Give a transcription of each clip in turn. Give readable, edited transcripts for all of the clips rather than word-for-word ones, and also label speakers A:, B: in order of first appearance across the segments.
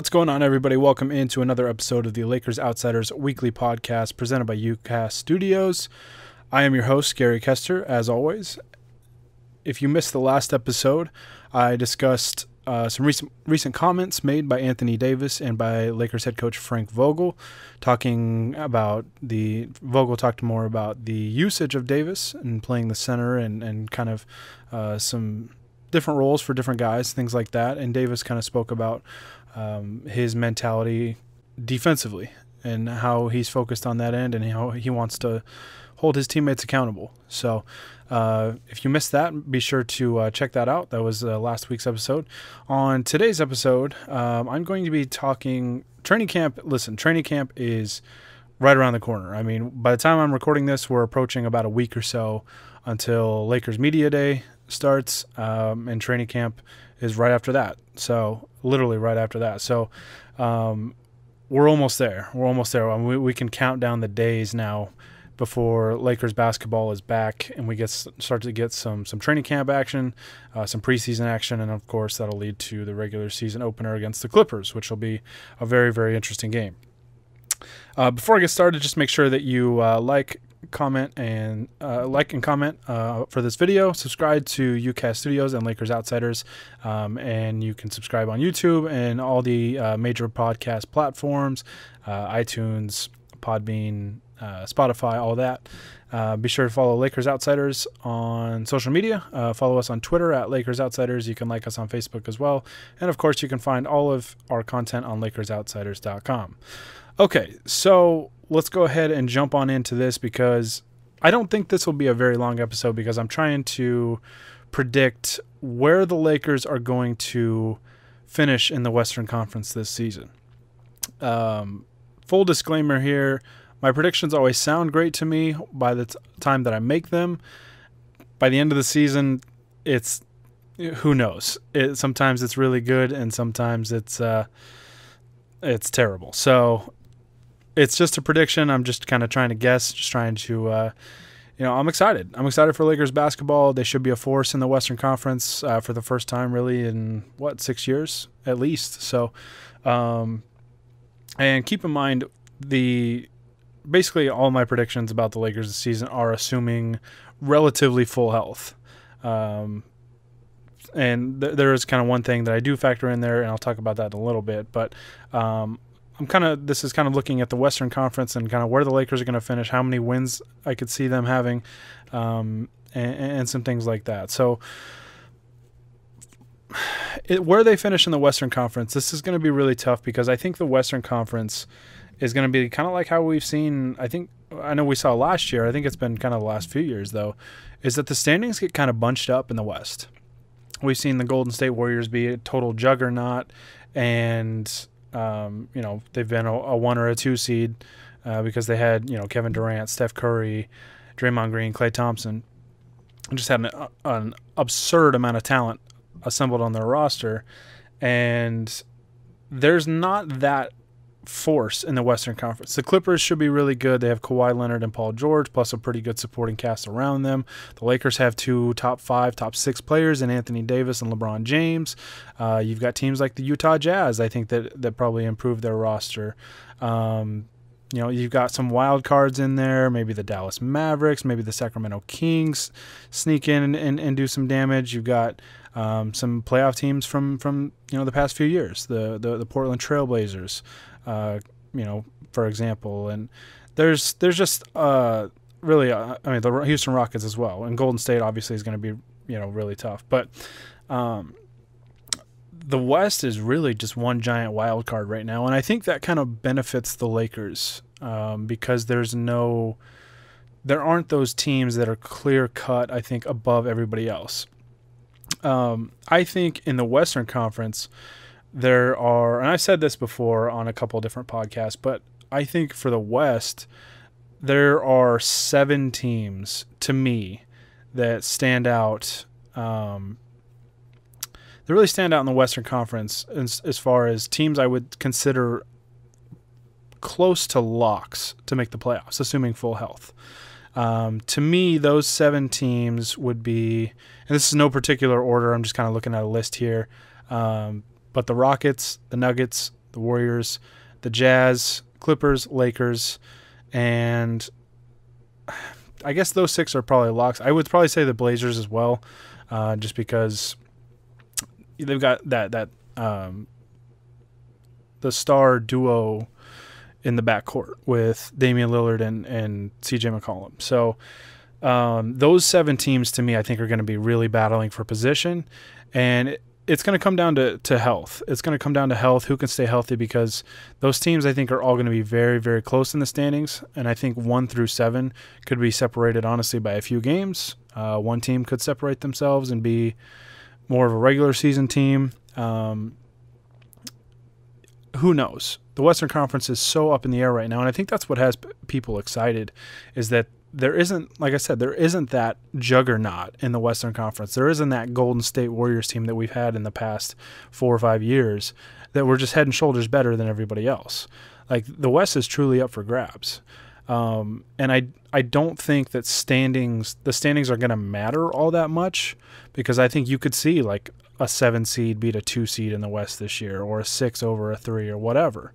A: What's going on, everybody? Welcome into another episode of the Lakers Outsiders weekly podcast presented by UCast Studios. I am your host, Gary Kester, as always. If you missed the last episode, I discussed some recent comments made by Anthony Davis and by Lakers head coach Frank Vogel, Vogel talked more about the usage of Davis and playing the center and kind of some different roles for different guys, things like that. And Davis kind of spoke about his mentality defensively and how he's focused on that end and how he wants to hold his teammates accountable. So if you missed that, be sure to check that out. That was last week's episode. On today's episode, I'm going to be talking training camp. Listen, training camp is right around the corner. I mean, by the time I'm recording this, we're approaching about a week or so until Lakers Media Day starts, and training camp is right after that. So literally right after that. So we're almost there. I mean, we can count down the days now before Lakers basketball is back and we start to get some training camp action, some preseason action, and of course that'll lead to the regular season opener against the Clippers, which will be a very, very interesting game. Before I get started, just make sure that you like and comment for this video. Subscribe to UCast Studios and Lakers Outsiders, and you can subscribe on YouTube and all the major podcast platforms, iTunes, Podbean, Spotify, all that. Be sure to follow Lakers Outsiders on social media. Follow us on Twitter at Lakers Outsiders. You can like us on Facebook as well. And of course, you can find all of our content on LakersOutsiders.com. Okay, so let's go ahead and jump on into this because I don't think this will be a very long episode because I'm trying to predict where the Lakers are going to finish in the Western Conference this season. Full disclaimer here, my predictions always sound great to me by the time that I make them. By the end of the season, who knows? Sometimes it's really good and sometimes it's terrible. So it's just a prediction. I'm just kind of trying to guess, just trying to, I'm excited. I'm excited for Lakers basketball. They should be a force in the Western Conference for the first time really in, 6 years at least. So, and keep in mind, basically all my predictions about the Lakers this season are assuming relatively full health. And there is kind of one thing that I do factor in there, and I'll talk about that in a little bit. But this is kind of looking at the Western Conference and kind of where the Lakers are going to finish, how many wins I could see them having, and some things like that. So where they finish in the Western Conference, this is going to be really tough because I think the Western Conference is going to be kind of like how we've seen, I know we saw last year, I think it's been kind of the last few years though, is that the standings get kind of bunched up in the West. We've seen the Golden State Warriors be a total juggernaut, and they've been a 1 or a 2 seed because they had Kevin Durant, Steph Curry, Draymond Green, Klay Thompson, and just had an absurd amount of talent assembled on their roster, and there's not that force in the Western Conference. The Clippers should be really good. They have Kawhi Leonard and Paul George, plus a pretty good supporting cast around them. The Lakers have 2 top 5, top 6 players in Anthony Davis and LeBron James. You've got teams like the Utah Jazz, I think that probably improved their roster. You've got some wild cards in there, maybe the Dallas Mavericks, maybe the Sacramento Kings sneak in and do some damage. You've got some playoff teams from the past few years, the Portland Trailblazers, for example, and there's just really, the Houston Rockets as well, and Golden State obviously is going to be really tough, but the West is really just one giant wild card right now, and I think that kind of benefits the Lakers because there aren't those teams that are clear cut, I think, above everybody else. I think in the Western Conference there are, and I've said this before on a couple of different podcasts, but I think for the West there are 7 teams to me that stand out. They really stand out in the Western Conference as far as teams I would consider close to locks to make the playoffs, assuming full health. To me, those 7 teams would be, and this is no particular order, I'm just kind of looking at a list here, but the Rockets, the Nuggets, the Warriors, the Jazz, Clippers, Lakers, and I guess those 6 are probably locks. I would probably say the Blazers as well, just because they've got that the star duo in the backcourt with Damian Lillard and CJ McCollum. So those 7 teams, to me, I think are going to be really battling for position, and it's going to come down to health. It's going to come down to health, who can stay healthy, because those teams, I think, are all going to be very, very close in the standings, and I think 1 through 7 could be separated, honestly, by a few games. One team could separate themselves and be more of a regular season team. Who knows? The Western Conference is so up in the air right now, and I think that's what has people excited, is that there isn't, like I said, there isn't that juggernaut in the Western Conference. There isn't that Golden State Warriors team that we've had in the past 4 or 5 years that we're just head and shoulders better than everybody else. Like, the West is truly up for grabs. And I don't think that the standings are going to matter all that much, because I think you could see like a 7 seed beat a 2 seed in the West this year, or a 6 over a 3 or whatever.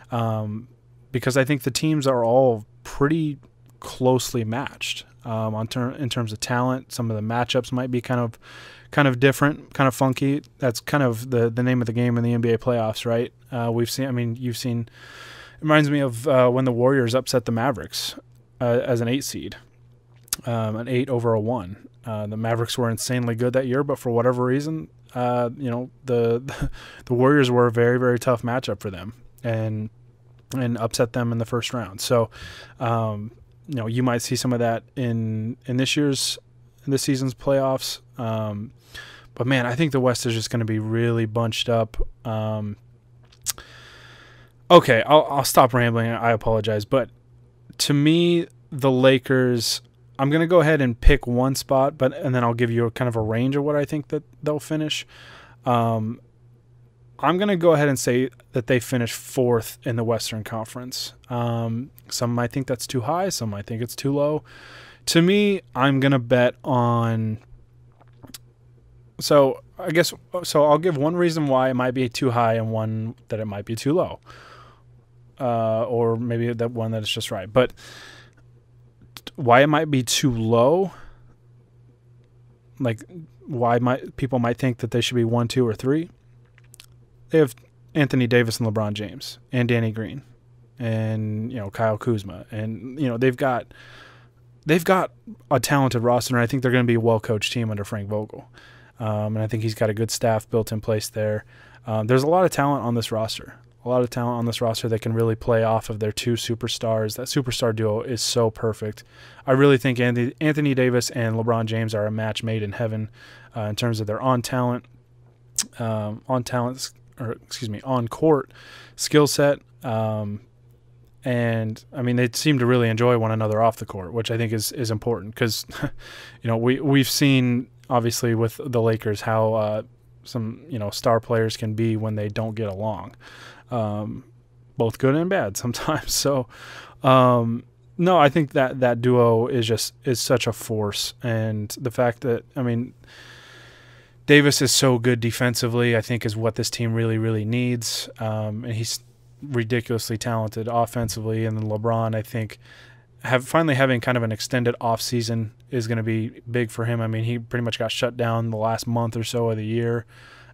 A: Because I think the teams are all pretty closely matched in terms of talent. Some of the matchups might be kind of different, kind of funky. That's kind of the name of the game in the NBA playoffs, right? You've seen. It reminds me of when the Warriors upset the Mavericks as an 8 seed, an 8 over a 1. The Mavericks were insanely good that year, but for whatever reason, the Warriors were a very, very tough matchup for them, and upset them in the first round. So, you might see some of that in this season's playoffs. But man, I think the West is just going to be really bunched up. Okay, I'll stop rambling. I apologize, but to me, the Lakers, I'm going to go ahead and pick one spot, and then I'll give you kind of a range of what I think that they'll finish. I'm going to go ahead and say that they finish 4th in the Western Conference. Some might think that's too high. Some might think it's too low. To me, I'm going to bet on... So I'll give one reason why it might be too high and one that it might be too low. Or maybe that one that is just right. But why it might be too low, like why people might think that they should be 1, 2, or 3. They have Anthony Davis and LeBron James and Danny Green and Kyle Kuzma, and they've got a talented roster, and I think they're going to be a well-coached team under Frank Vogel. And I think he's got a good staff built in place there. There's a lot of talent on this roster. That can really play off of their 2 superstars. That superstar duo is so perfect. I really think Anthony Davis and LeBron James are a match made in heaven in terms of their on-court skill set. And I mean, they seem to really enjoy one another off the court, which I think is important, because we've seen obviously with the Lakers how some star players can be when they don't get along, both good and bad sometimes. So no, I think that duo is such a force, and the fact that Davis is so good defensively, I think, is what this team really, really needs. And he's ridiculously talented offensively. And then LeBron, I think, finally having kind of an extended offseason is going to be big for him. I mean, he pretty much got shut down the last month or so of the year.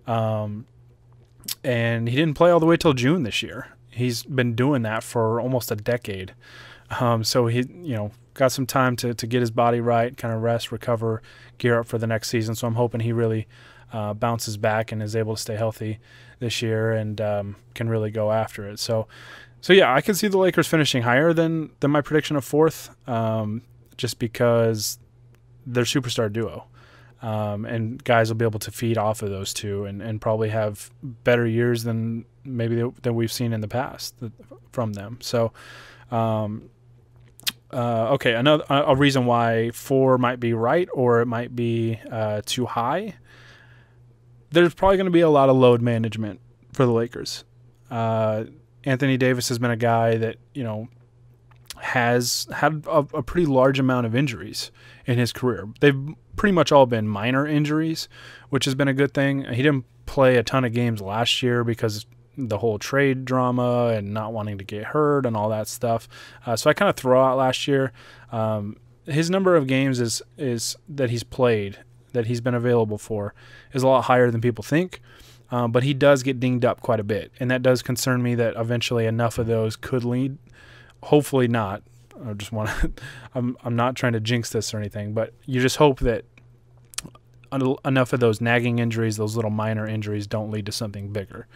A: And he didn't play all the way till June this year. He's been doing that for almost a decade. So he, got some time to get his body right, kind of rest, recover, gear up for the next season. So I'm hoping he really bounces back and is able to stay healthy this year and can really go after it. So yeah, I can see the Lakers finishing higher than my prediction of 4th, just because they're superstar duo. And guys will be able to feed off of those two and probably have better years than we've seen in the past from them. So, okay, a reason why 4 might be right or it might be too high. There's probably going to be a lot of load management for the Lakers. Anthony Davis has been a guy that has had a pretty large amount of injuries in his career. They've pretty much all been minor injuries, which has been a good thing. He didn't play a ton of games last year because the whole trade drama and not wanting to get hurt and all that stuff. So I kind of throw out last year. His number of games is that he's played, that he's been available for, is a lot higher than people think. But he does get dinged up quite a bit, and that does concern me that eventually enough of those could lead. Hopefully not. I just want to. I'm not trying to jinx this or anything, but you just hope that enough of those nagging injuries, those little minor injuries, don't lead to something bigger,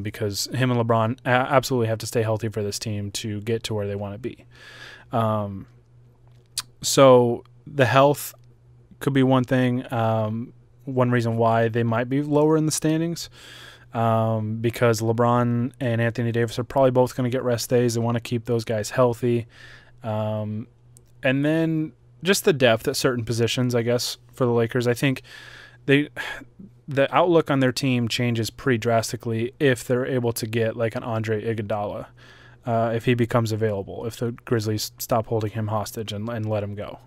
A: because him and LeBron absolutely have to stay healthy for this team to get to where they want to be. So the health could be one thing. One reason why they might be lower in the standings, because LeBron and Anthony Davis are probably both going to get rest days. They want to keep those guys healthy. And then just the depth at certain positions, I guess, for the Lakers. I think the outlook on their team changes pretty drastically if they're able to get like an Andre Iguodala, if he becomes available, if the Grizzlies stop holding him hostage and let him go.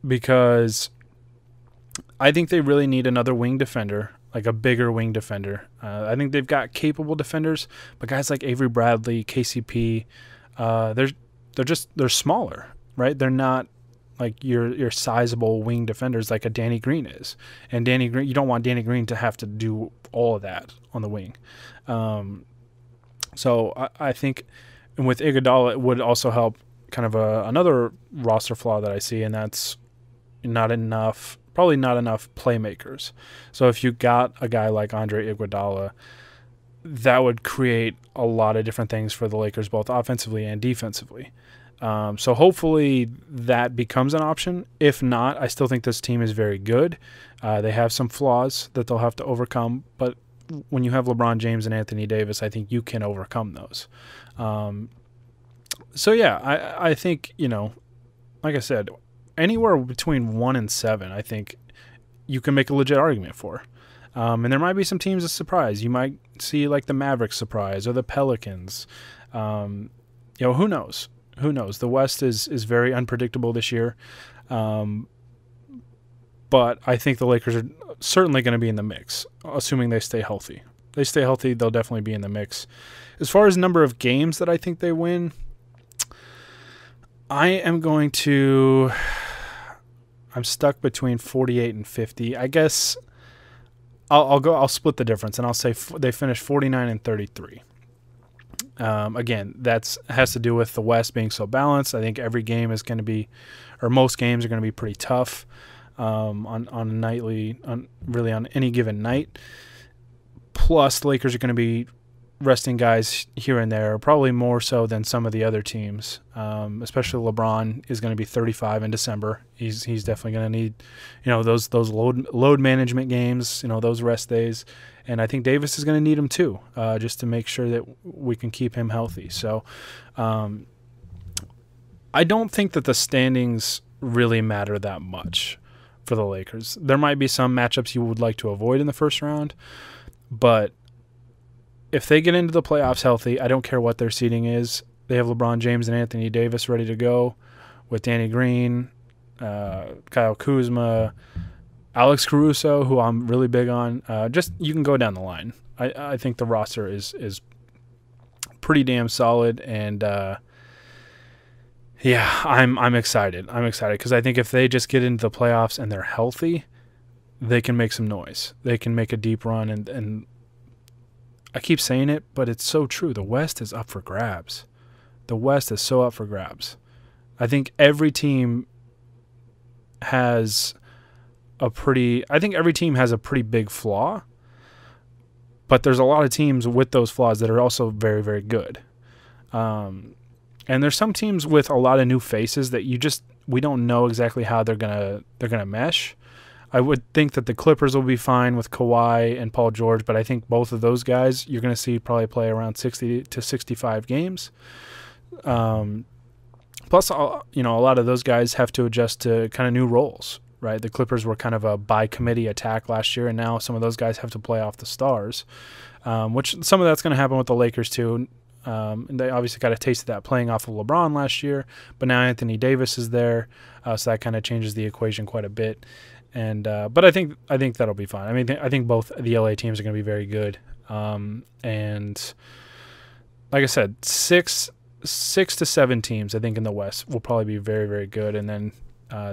A: Because I think they really need another wing defender, like a bigger wing defender. I think they've got capable defenders, but guys like Avery Bradley, KCP, they're smaller, right? They're not like your sizable wing defenders like a Danny Green is. And Danny Green, you don't want Danny Green to have to do all of that on the wing. So I think, and with Iguodala, it would also help kind of another roster flaw that I see, and that's probably not enough playmakers. So if you got a guy like Andre Iguodala, that would create a lot of different things for the Lakers, both offensively and defensively. So hopefully that becomes an option. If not, I still think this team is very good. They have some flaws that they'll have to overcome, but when you have LeBron James and Anthony Davis, I think you can overcome those. So yeah, I think, like I said, anywhere between 1 and 7, I think you can make a legit argument for. And there might be some teams that surprise. You might see like the Mavericks surprise or the Pelicans. Who knows? Who knows? The West is very unpredictable this year. But I think the Lakers are certainly going to be in the mix, assuming they stay healthy. If they stay healthy, they'll definitely be in the mix. As far as number of games that I think they win, I'm stuck between 48 and 50. I guess I'll split the difference, and I'll say they finish 49 and 33. Again, that has to do with the West being so balanced. I think every game is going to be, or most games are going to be pretty tough on any given night. Plus, the Lakers are going to be resting guys here and there, probably more so than some of the other teams. Especially LeBron is going to be 35 in December. He's definitely going to need, those load management games, those rest days. And I think Davis is going to need him too, just to make sure that we can keep him healthy. So I don't think that the standings really matter that much for the Lakers. There might be some matchups you would like to avoid in the first round, but if they get into the playoffs healthy, I don't care what their seeding is. They have LeBron James and Anthony Davis ready to go with Danny Green, Kyle Kuzma, Alex Caruso, who I'm really big on. You can go down the line. I think the roster is pretty damn solid, and I'm excited. I'm excited because I think if they just get into the playoffs and they're healthy, they can make some noise. They can make a deep run, and I keep saying it, but it's so true. The West is up for grabs. The West is so up for grabs. I think every team has every team has a pretty big flaw, but there's a lot of teams with those flaws that are also very, very good. And there's some teams with a lot of new faces that we don't know exactly how they're gonna mesh. I would think that the Clippers will be fine with Kawhi and Paul George, but I think both of those guys you're going to see probably play around 60 to 65 games. Plus, a lot of those guys have to adjust to kind of new roles, right? The Clippers were kind of a by-committee attack last year, and now some of those guys have to play off the stars, which some of that's going to happen with the Lakers too. And they obviously got a taste of that playing off of LeBron last year, but now Anthony Davis is there, so that kind of changes the equation quite a bit. And but I think that'll be fine. I mean, I think both the LA teams are going to be very good. And like I said, six to seven teams I think in the West will probably be very, very good. And then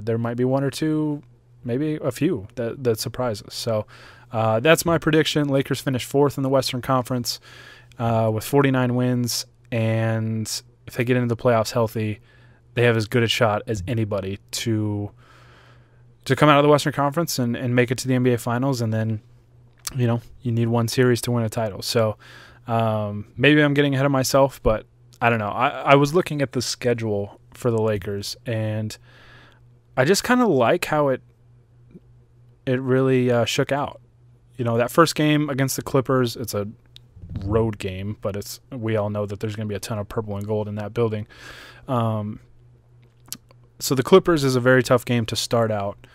A: there might be one or two, maybe a few that surprise us. So that's my prediction. Lakers finish 4th in the Western Conference with 49 wins, and if they get into the playoffs healthy, they have as good a shot as anybody to come out of the Western Conference and make it to the NBA Finals. And then, you need one series to win a title. So maybe I'm getting ahead of myself, but I don't know. I was looking at the schedule for the Lakers, and I just kind of like how it really shook out. That first game against the Clippers, it's a road game, but we all know that there's going to be a ton of purple and gold in that building. So the Clippers is a very tough game to start out.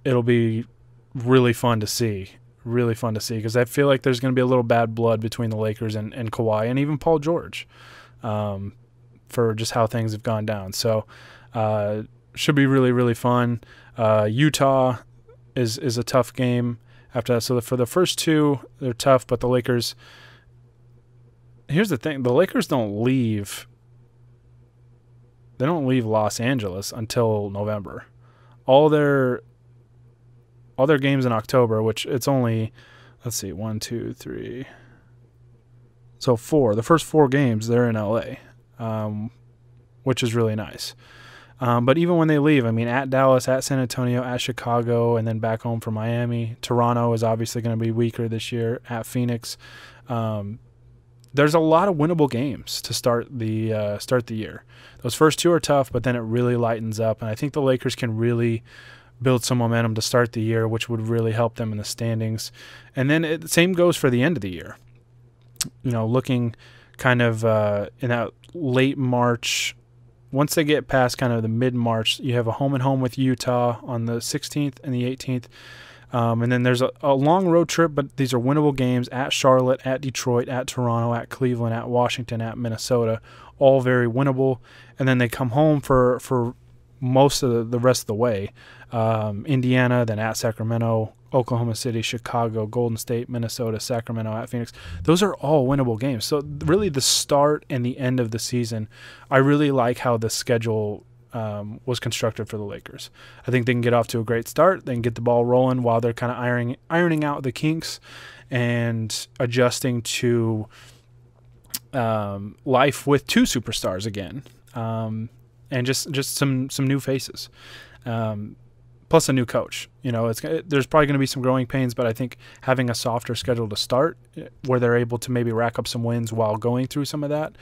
A: It'll be really fun to see because I feel like there's going to be a little bad blood between the Lakers and Kawhi and even Paul George for just how things have gone down. So should be really, really fun. Utah is a tough game after that. So for the first two, they're tough, but the Lakers, here's the thing, the Lakers don't leave Los Angeles until November. All their games in October, which it's only, let's see, 1, 2, 3. So 4. The first 4 games, they're in LA, which is really nice. But even when they leave, I mean, at Dallas, at San Antonio, at Chicago, and then back home for Miami. Toronto is obviously going to be weaker this year. At Phoenix, there's a lot of winnable games to start the year. Those first 2 are tough, but then it really lightens up, and I think the Lakers can really build some momentum to start the year, which would really help them in the standings. And then the same goes for the end of the year. Looking kind of in that late March. Once they get past kind of the mid-March, you have a home-and-home with Utah on the 16th and the 18th. And then there's a long road trip, but these are winnable games at Charlotte, at Detroit, at Toronto, at Cleveland, at Washington, at Minnesota, all very winnable. And then they come home for most of the rest of the way. Indiana, then at Sacramento, Oklahoma City, Chicago, Golden State, Minnesota, Sacramento, at Phoenix. Those are all winnable games. So really the start and the end of the season, I really like how the schedule was constructed for the Lakers. I think they can get off to a great start. They can get the ball rolling while they're kind of ironing out the kinks and adjusting to life with 2 superstars again, and just some new faces. Plus a new coach. There's probably going to be some growing pains, but I think having a softer schedule to start where they're able to maybe rack up some wins while going through some of that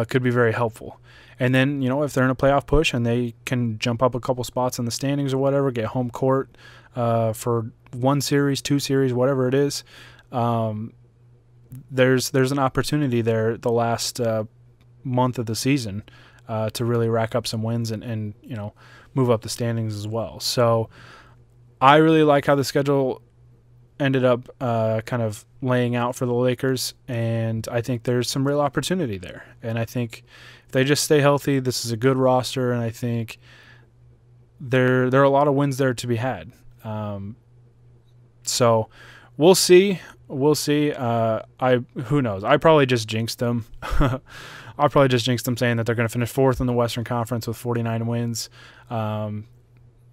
A: could be very helpful. And then, if they're in a playoff push and they can jump up a couple spots in the standings or whatever, get home court for 1 series, 2 series, whatever it is, there's an opportunity there the last month of the season to really rack up some wins and move up the standings as well. So I really like how the schedule ended up kind of laying out for the Lakers, and I think there's some real opportunity there. And I think if they just stay healthy, this is a good roster, and I think there are a lot of wins there to be had. So we'll see. Who knows? I probably just jinxed them. I'll probably just jinx them saying that they're going to finish 4th in the Western Conference with 49 wins.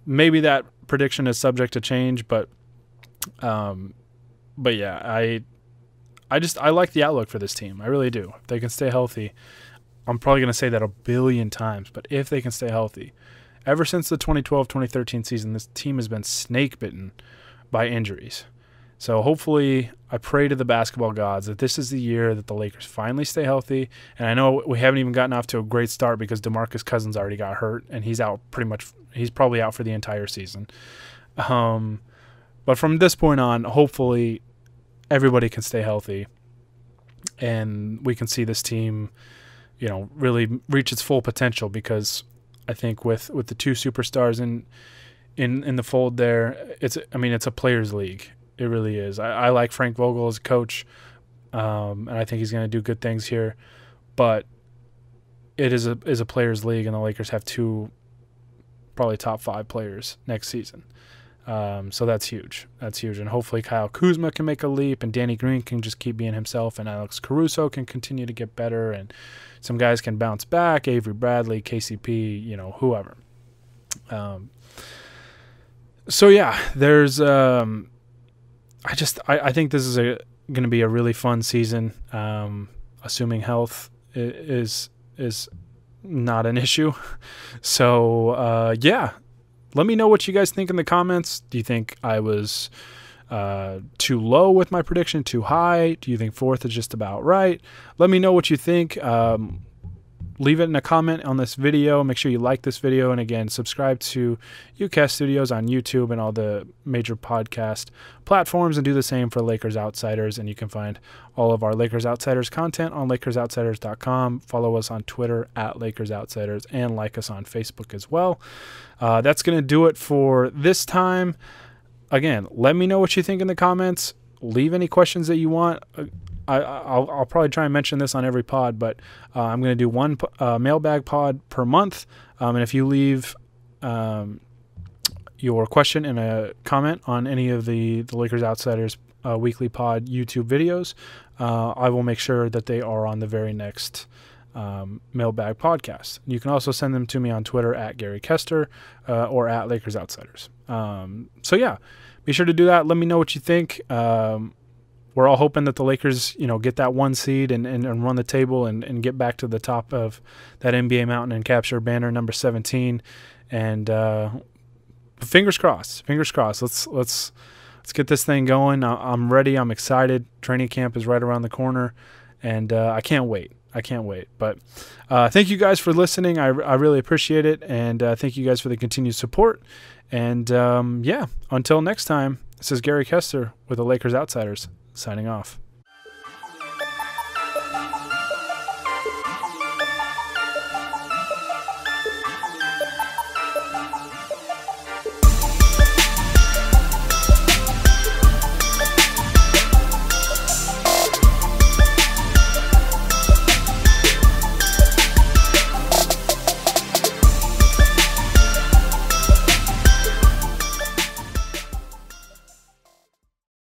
A: Maybe that prediction is subject to change, but yeah, I like the outlook for this team. I really do. If they can stay healthy, I'm probably going to say that a billion times, but if they can stay healthy, ever since the 2012-2013 season, this team has been snake bitten by injuries. So hopefully, I pray to the basketball gods that this is the year that the Lakers finally stay healthy. And I know we haven't even gotten off to a great start because DeMarcus Cousins already got hurt, and he's out he's probably out for the entire season. But from this point on, hopefully, everybody can stay healthy, and we can see this team, really reach its full potential. Because I think with the 2 superstars in the fold there, it's a players' league. It really is. I like Frank Vogel as a coach, and I think he's going to do good things here. But it is a players' league, and the Lakers have 2 probably top 5 players next season. So that's huge. That's huge. And hopefully Kyle Kuzma can make a leap, and Danny Green can just keep being himself, and Alex Caruso can continue to get better, and some guys can bounce back, Avery Bradley, KCP, whoever. So yeah, there's I think this is going to be a really fun season, assuming health is not an issue. So yeah, let me know what you guys think in the comments. Do you think I was too low with my prediction, too high? Do you think fourth is just about right? Let me know what you think. Leave it in a comment on this video. Make sure you like this video. And again, subscribe to UCast Studios on YouTube and all the major podcast platforms, and do the same for Lakers Outsiders. And you can find all of our Lakers Outsiders content on LakersOutsiders.com. Follow us on Twitter at Lakers Outsiders, and like us on Facebook as well. That's going to do it for this time. Again, let me know what you think in the comments. Leave any questions that you want. I'll probably try and mention this on every pod, but I'm going to do one mailbag pod per month. And if you leave your question in a comment on any of the Lakers Outsiders weekly pod YouTube videos, I will make sure that they are on the very next mailbag podcast. You can also send them to me on Twitter at Gary Kester or at Lakers Outsiders. So yeah, be sure to do that. Let me know what you think. We're all hoping that the Lakers, get that 1 seed and run the table and get back to the top of that NBA mountain and capture banner number 17. And fingers crossed. Fingers crossed. Let's get this thing going. I'm ready. I'm excited. Training camp is right around the corner, and I can't wait. But thank you guys for listening. I really appreciate it, and thank you guys for the continued support. And yeah, until next time, this is Gary Kester with the Lakers Outsiders, signing off.